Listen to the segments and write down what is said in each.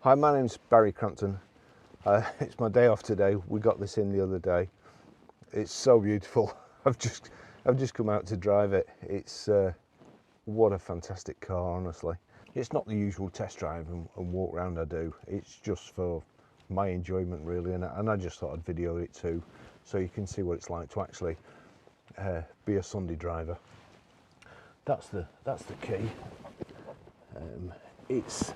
Hi, my name's Barrie Crampton. It's my day off today. We got this in the other day. It's so beautiful. I've just come out to drive it. It's what a fantastic car, honestly. It's not the usual test drive and walk around I do. It's just for my enjoyment really, and I just thought I'd video it too, so you can see what it's like to actually be a Sunday driver. That's the key. It's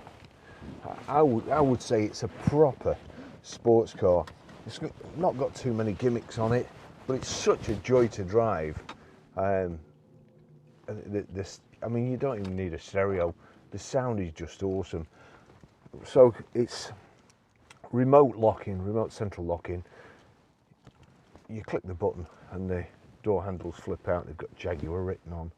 I would say it's a proper sports car. It's not got too many gimmicks on it, but it's such a joy to drive. I mean, you don't even need a stereo. The sound is just awesome. So it's remote locking, remote central locking. You click the button and the door handles flip out. They've got Jaguar written on.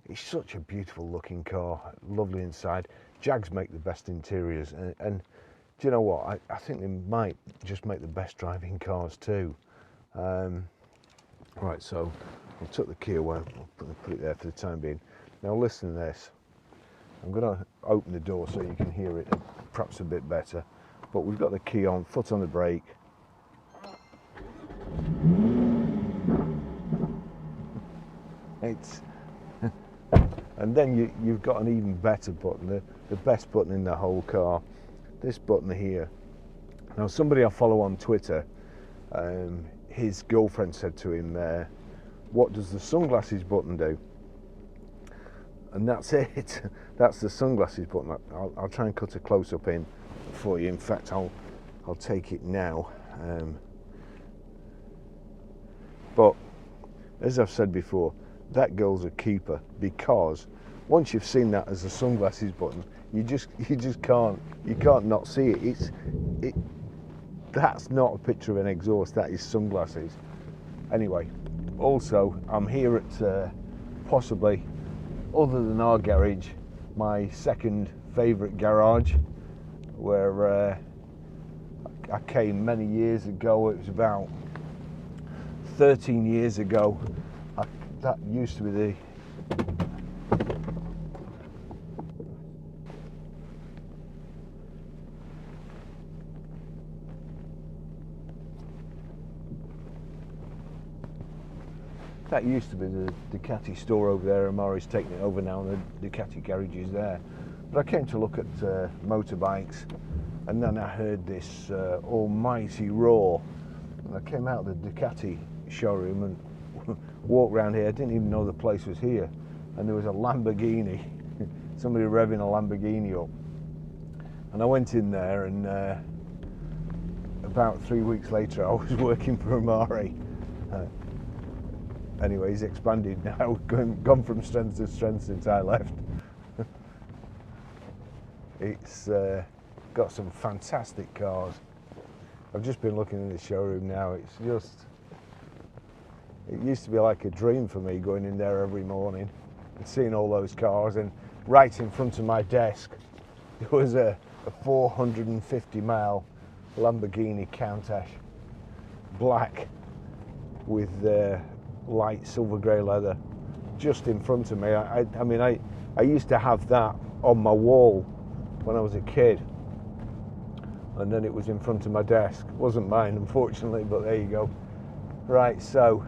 It's such a beautiful looking car, lovely inside. Jags make the best interiors, and do you know what? I think they might just make the best driving cars too. Right, so I took the key away, I'll put it there for the time being. Now listen to this. I'm going to open the door so you can hear it perhaps a bit better. But we've got the key on, foot on the brake. And then you've got an even better button, the best button in the whole car. This button here. Now somebody I follow on Twitter, his girlfriend said to him, what does the sunglasses button do? And that's it. That's the sunglasses button. I'll try and cut a close-up in for you. In fact, I'll take it now. But as I've said before, that girl's a keeper, because once you've seen that as a sunglasses button, you just can't not see it. That's not a picture of an exhaust. That is sunglasses. Anyway, also I'm here at possibly, other than our garage, my second favourite garage, where I came many years ago. It was about 13 years ago. That used to be the Ducati store over there. Amari's taken it over now, and the Ducati garage is there. But I came to look at motorbikes, and then I heard this almighty roar, and I came out of the Ducati showroom and walked around here. I didn't even know the place was here, and there was a Lamborghini, somebody revving a Lamborghini up, and I went in there, and about 3 weeks later I was working for Amari. Anyway, he's expanded now, gone from strength to strength since I left. It's got some fantastic cars. I've just been looking in the showroom now. It's just, it used to be like a dream for me going in there every morning and seeing all those cars, and right in front of my desk there was a 450-mile Lamborghini Countach, black with light silver grey leather, just in front of me. I mean, I used to have that on my wall when I was a kid, and then it was in front of my desk. It wasn't mine, unfortunately, but there you go. Right, so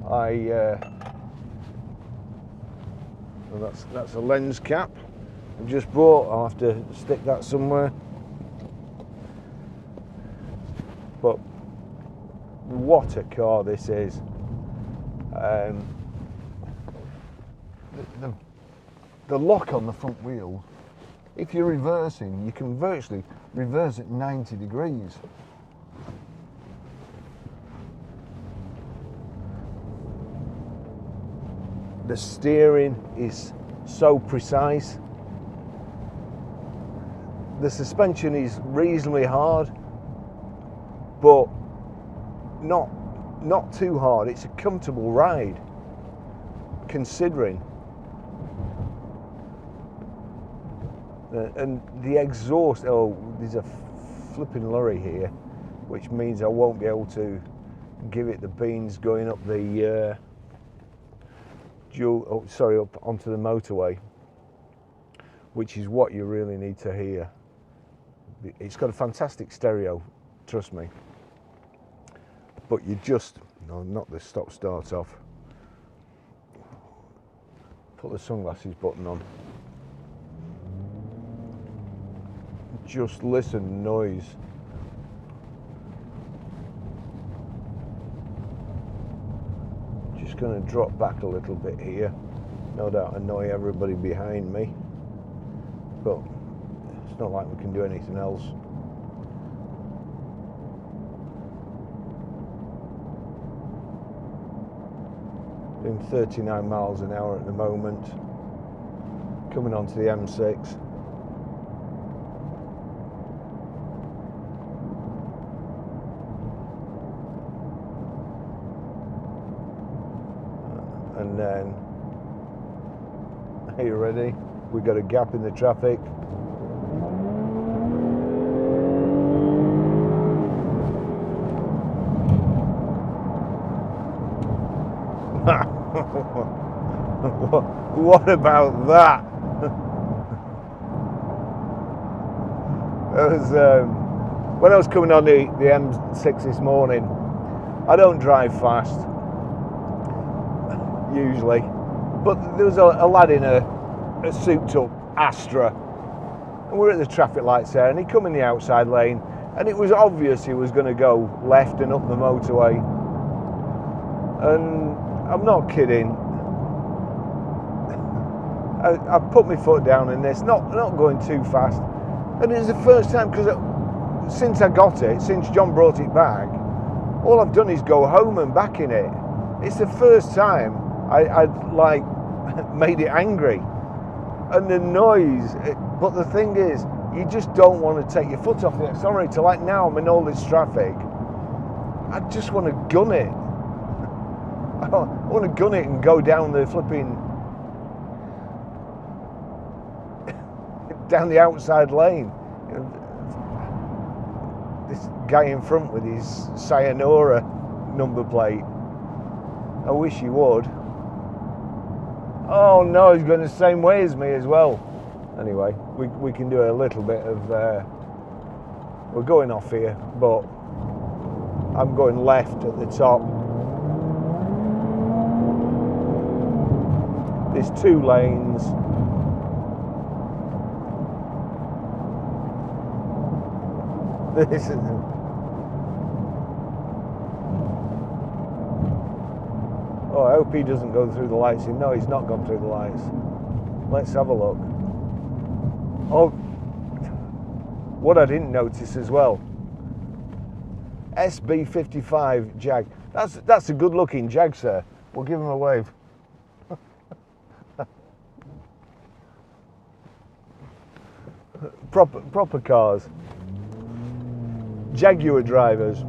well, that's a lens cap I've just bought. I'll have to stick that somewhere. But what a car this is. The lock on the front wheel, if you're reversing, you can virtually reverse at 90 degrees. The steering is so precise. The suspension is reasonably hard, but not too hard. It's a comfortable ride, considering. And the exhaust, oh, there's a flipping lorry here, which means I won't be able to give it the beans going up the up onto the motorway. which is what you really need to hear. It's got a fantastic stereo, trust me. But you just, no, not the stop start off. Put the sunglasses button on. Just listen noise. Just going to drop back a little bit here. No doubt annoy everybody behind me, but it's not like we can do anything else. Doing 39 miles an hour at the moment. Coming onto the M6. And then, are you ready? We got a gap in the traffic. What about that? That was when I was coming on the M6 this morning. I don't drive fast usually, but there was a lad in a souped up Astra, and we're at the traffic lights there, and he come in the outside lane, and it was obvious he was going to go left and up the motorway, and I'm not kidding. I put my foot down in this, not going too fast, and it was the first time, because since I got it, since John brought it back, all I've done is go home and back in it. It's the first time I'd like made it angry, and the noise. But the thing is, you just don't want to take your foot off the accelerator. Like now, I'm in all this traffic. I just want to gun it. I want to gun it and go down the flipping down the outside lane. This guy in front with his Sayonara number plate. I wish he would. Oh no, he's going the same way as me as well. Anyway, we can do a little bit of, we're going off here, but I'm going left at the top. There's 2 lanes. This is... Oh, I hope he doesn't go through the lights. No, he's not gone through the lights. Let's have a look. Oh, what I didn't notice as well. SB55 Jag. That's a good looking Jag, sir. We'll give him a wave. Proper cars. Jaguar drivers.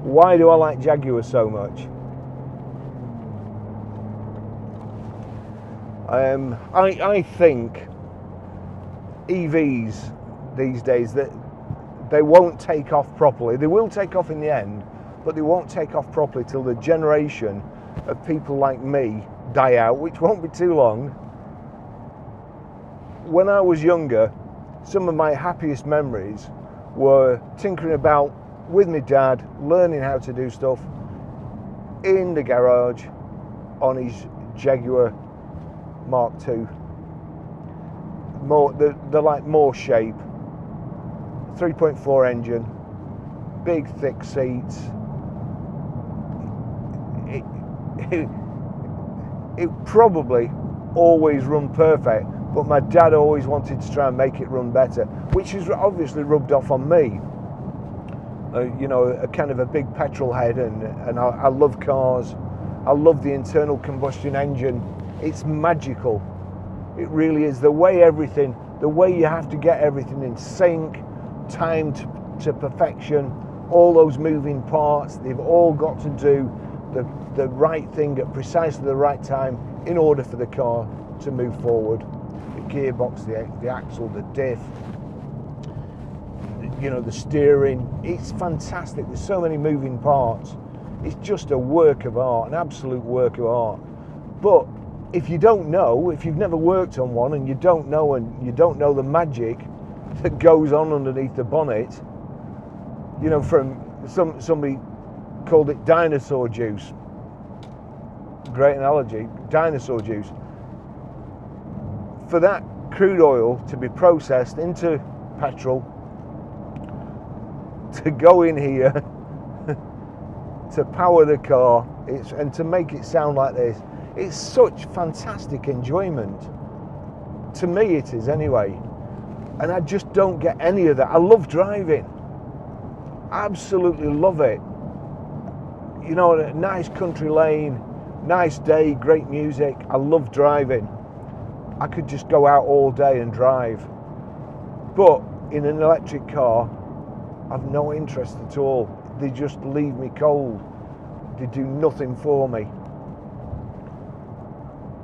Why do I like Jaguar so much? I think EVs these days, that they won't take off properly. They will take off in the end, but they won't take off properly till the generation of people like me die out, which won't be too long. When I was younger, some of my happiest memories were tinkering about with my dad, learning how to do stuff in the garage on his Jaguar Mark II. They're like more shape, 3.4 engine, big thick seats. It probably always run perfect, but my dad always wanted to try and make it run better, which is obviously rubbed off on me. You know, a kind of a big petrol head, and I love cars. I love the internal combustion engine. It's magical. It really is. The way you have to get everything in sync, timed to perfection, all those moving parts, they've all got to do the right thing at precisely the right time in order for the car to move forward. The gearbox, the axle, the diff, you know, the steering. It's fantastic. There's so many moving parts. It's just a work of art, an absolute work of art. But if you don't know, if you've never worked on one and you don't know the magic that goes on underneath the bonnet, you know, from somebody called it dinosaur juice. Great analogy, dinosaur juice. For that crude oil to be processed into petrol, to go in here, to power the car, and to make it sound like this, it's such fantastic enjoyment. To me it is anyway. And I just don't get any of that. I love driving. Absolutely love it. You know, a nice country lane, nice day, great music. I love driving. I could just go out all day and drive. But in an electric car, I've no interest at all. They just leave me cold. They do nothing for me.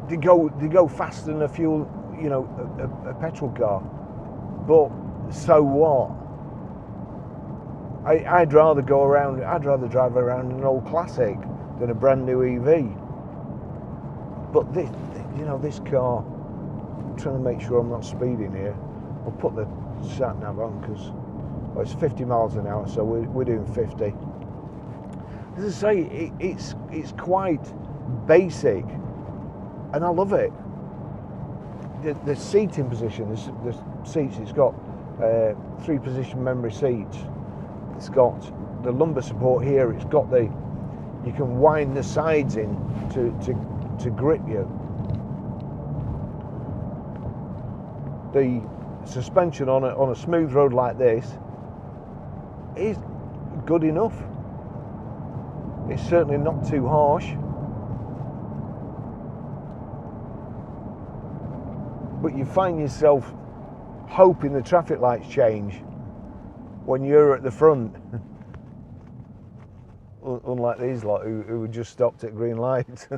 They go faster than a fuel, you know, a petrol car. But so what? I'd rather drive around an old classic than a brand new EV. But this, you know, this car, I'm trying to make sure I'm not speeding here. I'll put the sat nav on because it's 50 miles an hour, so we're doing 50. As I say, it's quite basic, and I love it. The seating position, the seats, it's got 3-position memory seats. It's got the lumbar support here. It's got you can wind the sides in to grip you. The suspension on a smooth road like this is good enough. It's certainly not too harsh. But you find yourself hoping the traffic lights change when you're at the front. Unlike these lot who just stopped at green light.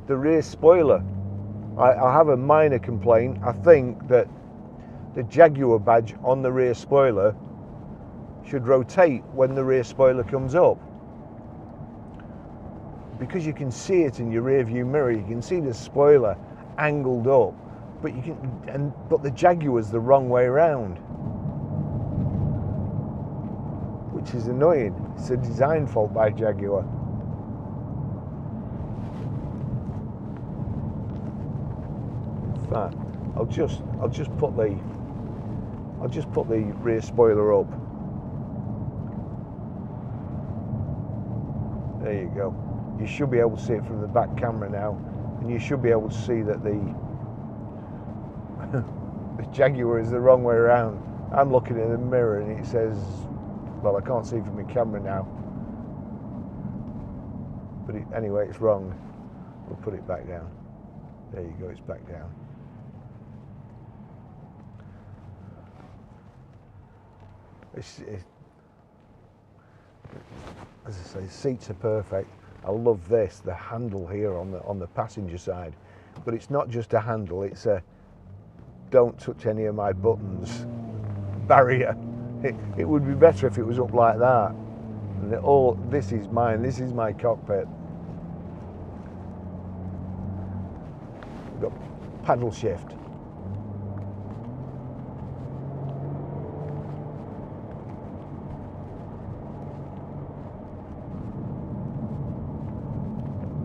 The rear spoiler, I have a minor complaint. I think that the Jaguar badge on the rear spoiler should rotate when the rear spoiler comes up, because you can see it in your rear view mirror. You can see the spoiler angled up, but the Jaguar's the wrong way around, which is annoying. It's a design fault by Jaguar. In fact, I'll just put the rear spoiler up. There you go. You should be able to see it from the back camera now, and you should be able to see that the Jaguar is the wrong way around. I'm looking in the mirror and it says, well, I can't see from my camera now, but anyway, it's wrong. We'll put it back down. There you go, it's back down. As I say, seats are perfect. I love this, the handle here on the passenger side, but it's not just a handle, it's a don't touch any of my buttons barrier. It would be better if it was up like that. And this is mine, this is my cockpit. We've got paddle shift.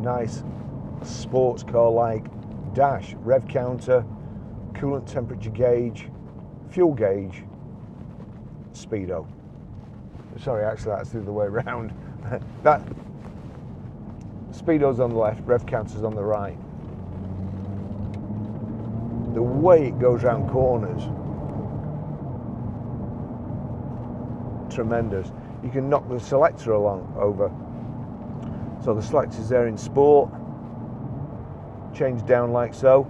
Nice sports car like dash, rev counter, coolant temperature gauge, fuel gauge, speedo. Sorry, actually that's the other way around. That speedo's on the left, rev counter's on the right. The way it goes round corners, tremendous. You can knock the selector over. So the selector's there in sport, change down like so.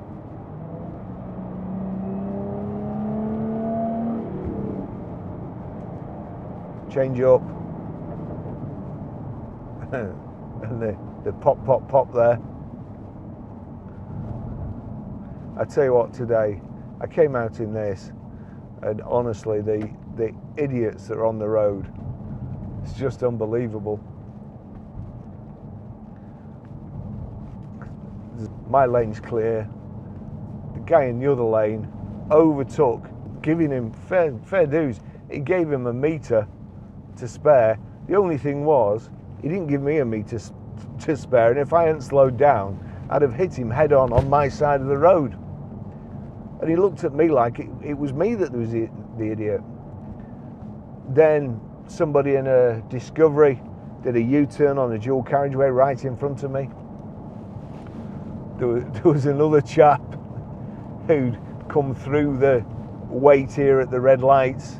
Change up. And the pop, pop, pop there. I tell you what, today, I came out in this, and honestly, the idiots that are on the road, it's just unbelievable. My lane's clear. The guy in the other lane overtook, giving him fair dues. He gave him a metre to spare. The only thing was, he didn't give me a metre to spare, and if I hadn't slowed down, I'd have hit him head on my side of the road. And he looked at me like it was me that was the idiot. Then somebody in a Discovery did a U-turn on a dual carriageway right in front of me. There was another chap who'd come through the wait here at the red lights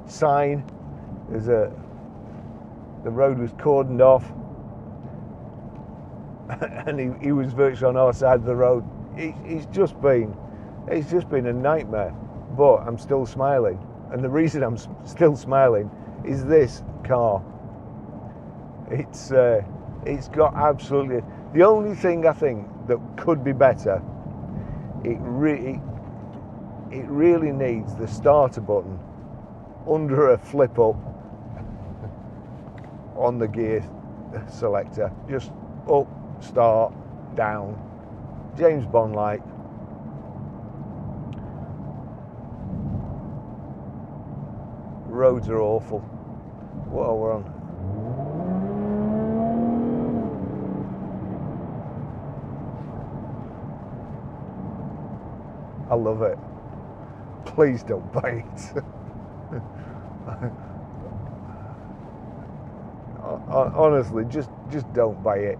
sign. The road was cordoned off, and he was virtually on our side of the road. It's just been a nightmare, but I'm still smiling, and the reason I'm still smiling is this car. It's got absolutely, the only thing I think that could be better, it really needs the starter button under a flip up on the gear selector. Just up, start, down, James Bond like. Roads are awful. What are we on? I love it. Please don't buy it. Honestly, just don't buy it.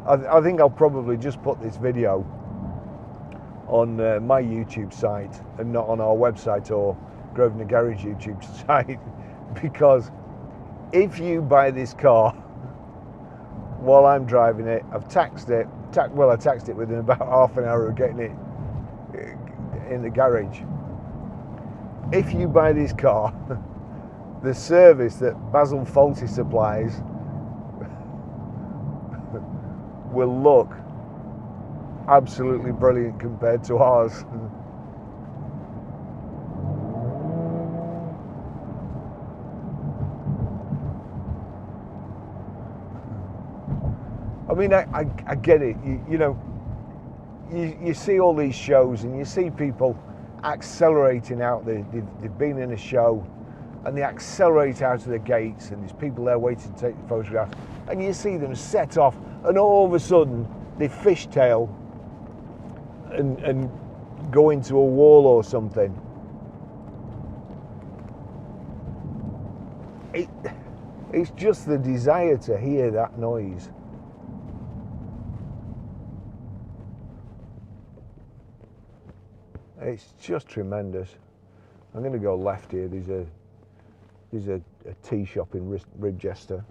I think I'll probably just put this video on my YouTube site and not on our website or Grosvenor Garage YouTube site, because if you buy this car while I'm driving it, I've taxed it. I taxed it within about half an hour of getting it in the garage. If you buy this car, the service that Basil Faulty supplies will look absolutely brilliant compared to ours. I mean, I get it. You know, you see all these shows and you see people accelerating out. They've been in a show and they accelerate out of the gates, and there's people there waiting to take the photographs, and you see them set off, and all of a sudden they fishtail and go into a wall or something. It's just the desire to hear that noise. It's just tremendous. I'm going to go left here. There's a tea shop in Ribchester,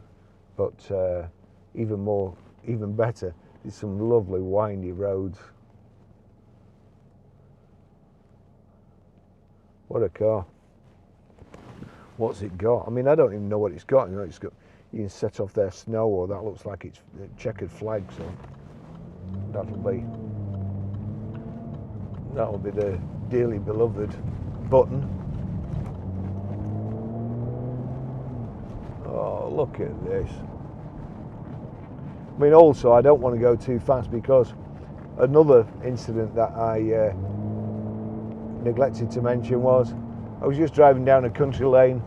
but even better, there's some lovely windy roads. What a car. What's it got? I mean, I don't even know what it's got. You know, you can set off their snow, or that looks like it's a checkered flag, so that'll be the dearly beloved button. Oh, look at this. I mean, also, I don't want to go too fast, because another incident that I neglected to mention was, I was just driving down a country lane,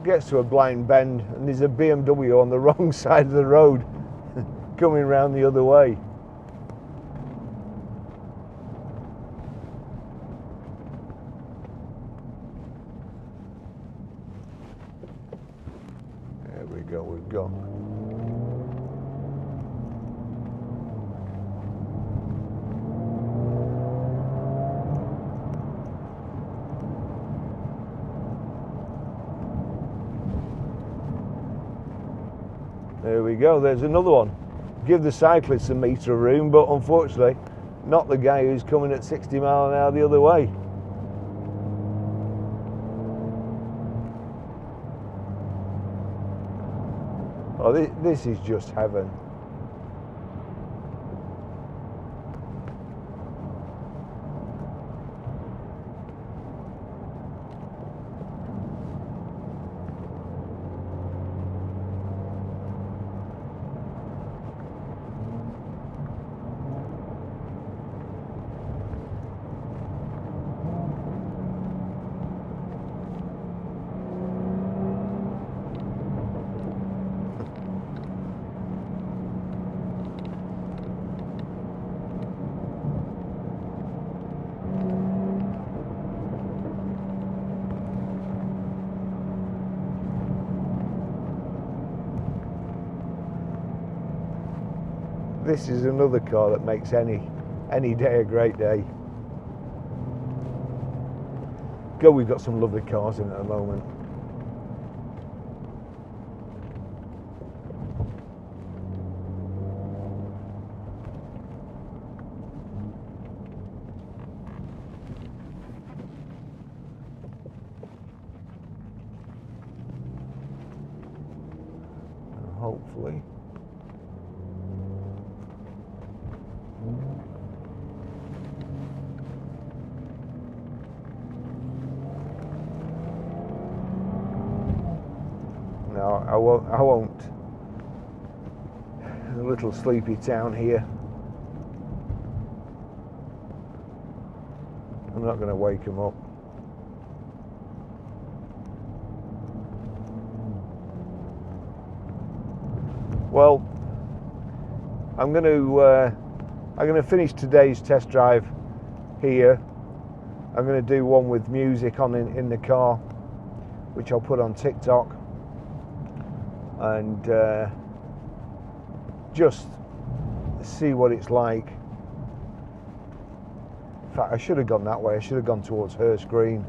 gets to a blind bend, and there's a BMW on the wrong side of the road coming round the other way. There we go, we've got There we go, there's another one. Give the cyclists a metre of room, but unfortunately, not the guy who's coming at 60 mile an hour the other way. Oh, this is just heaven. This is another car that makes any day a great day. God, we've got some lovely cars in at the moment. And hopefully no, I won't. A little sleepy town here. I'm not going to wake him up. Well, I'm going to finish today's test drive here. I'm going to do one with music on in the car, which I'll put on TikTok, and just see what it's like. In fact, I should have gone that way. I should have gone towards her screen.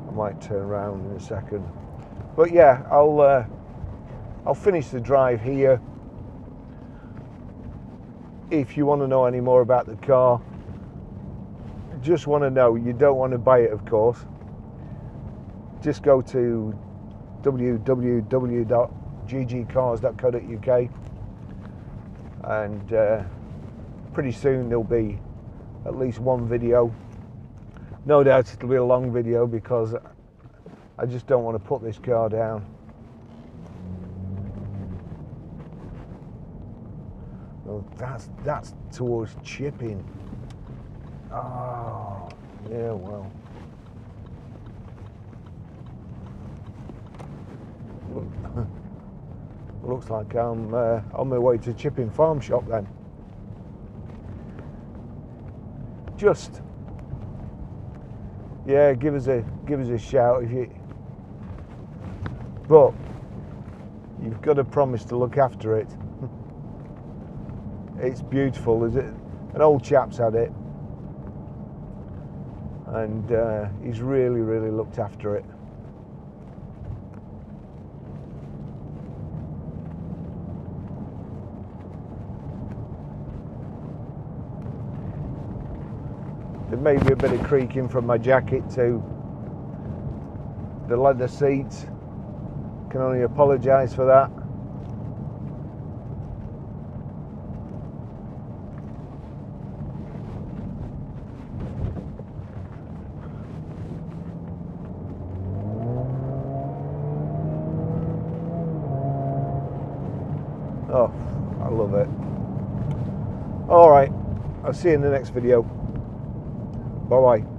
I might turn around in a second. But yeah, I'll finish the drive here. If you want to know any more about the car, just want to know, you don't want to buy it, of course, just go to www.ggcars.co.uk, and pretty soon there'll be at least one video. No doubt it'll be a long video because I just don't want to put this car down. Well, that's towards chipping. Oh, yeah, well. Looks like I'm on my way to Chipping Farm Shop then. Just, yeah, give us a shout if you. But you've got to promise to look after it. It's beautiful, is it? An old chap's had it, and he's really looked after it. There may be a bit of creaking from my jacket to the leather seats. Can only apologise for that. Oh, I love it. All right, I'll see you in the next video. Bye-bye.